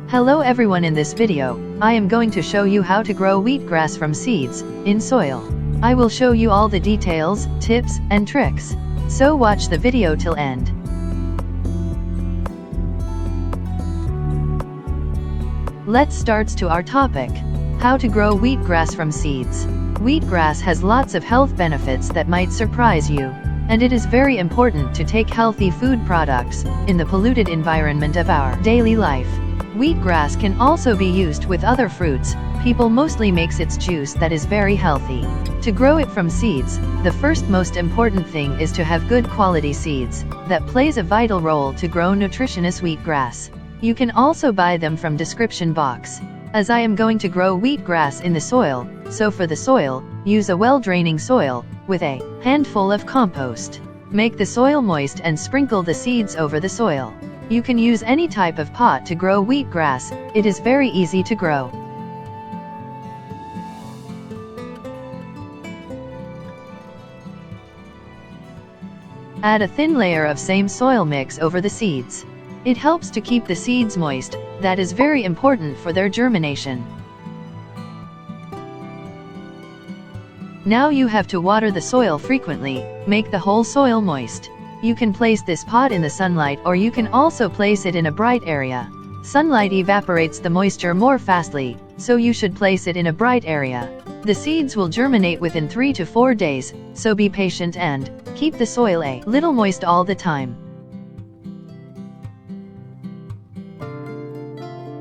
Hello everyone, in this video, I am going to show you how to grow wheatgrass from seeds, in soil. I will show you all the details, tips, and tricks. So watch the video till end. Let's start to our topic. How to grow wheatgrass from seeds. Wheatgrass has lots of health benefits that might surprise you. And it is very important to take healthy food products, in the polluted environment of our daily life. Wheatgrass can also be used with other fruits. People mostly makes its juice that is very healthy. To grow it from seeds, the first most important thing is to have good quality seeds. That plays a vital role to grow nutritious wheatgrass. You can also buy them from description box. As I am going to grow wheatgrass in the soil, so for the soil, use a well-draining soil, with a handful of compost. Make the soil moist and sprinkle the seeds over the soil. You can use any type of pot to grow wheatgrass, it is very easy to grow. Add a thin layer of same soil mix over the seeds. It helps to keep the seeds moist, that is very important for their germination. Now you have to water the soil frequently, make the whole soil moist. You can place this pot in the sunlight, or you can also place it in a bright area. Sunlight evaporates the moisture more fastly, so you should place it in a bright area. The seeds will germinate within 3 to 4 days, so be patient and keep the soil a little moist all the time.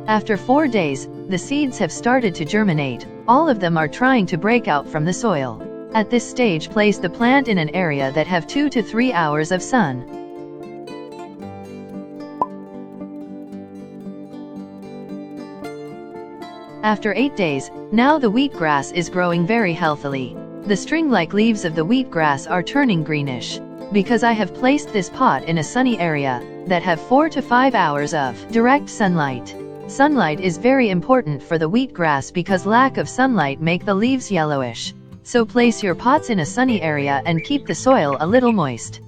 After 4 days, the seeds have started to germinate. All of them are trying to break out from the soil. At this stage, place the plant in an area that have 2 to 3 hours of sun. After 8 days, now the wheatgrass is growing very healthily. The string-like leaves of the wheatgrass are turning greenish. Because I have placed this pot in a sunny area, that have 4 to 5 hours of direct sunlight. Sunlight is very important for the wheatgrass because lack of sunlight make the leaves yellowish. So place your pots in a sunny area and keep the soil a little moist.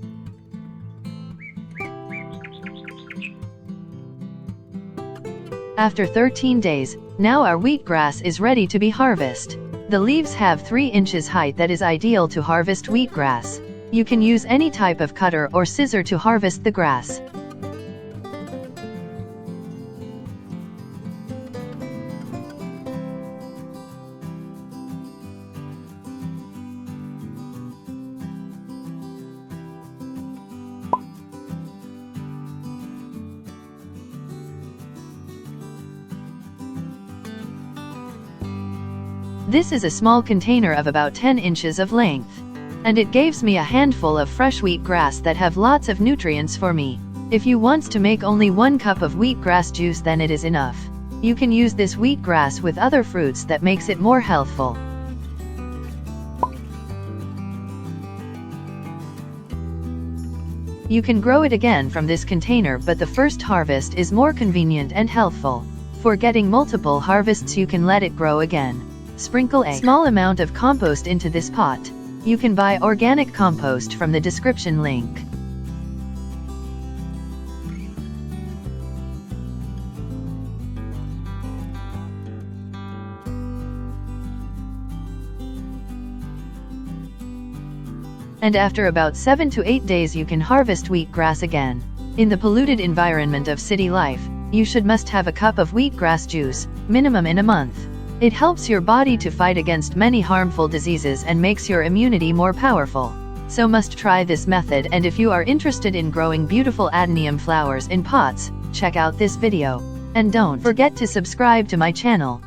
After 13 days, now our wheatgrass is ready to be harvested. The leaves have 3 inches height, that is ideal to harvest wheatgrass. You can use any type of cutter or scissor to harvest the grass. This is a small container of about 10 inches of length. And it gives me a handful of fresh wheatgrass that have lots of nutrients for me. If you want to make only 1 cup of wheatgrass juice, then it is enough. You can use this wheatgrass with other fruits that makes it more healthful. You can grow it again from this container, but the first harvest is more convenient and healthful. For getting multiple harvests, you can let it grow again. Sprinkle a small amount of compost into this pot. You can buy organic compost from the description link. And after about 7 to 8 days you can harvest wheatgrass again. In the polluted environment of city life, you must have a cup of wheatgrass juice, minimum in a month. It helps your body to fight against many harmful diseases and makes your immunity more powerful. So must try this method, and if you are interested in growing beautiful adenium flowers in pots, check out this video. And don't forget to subscribe to my channel.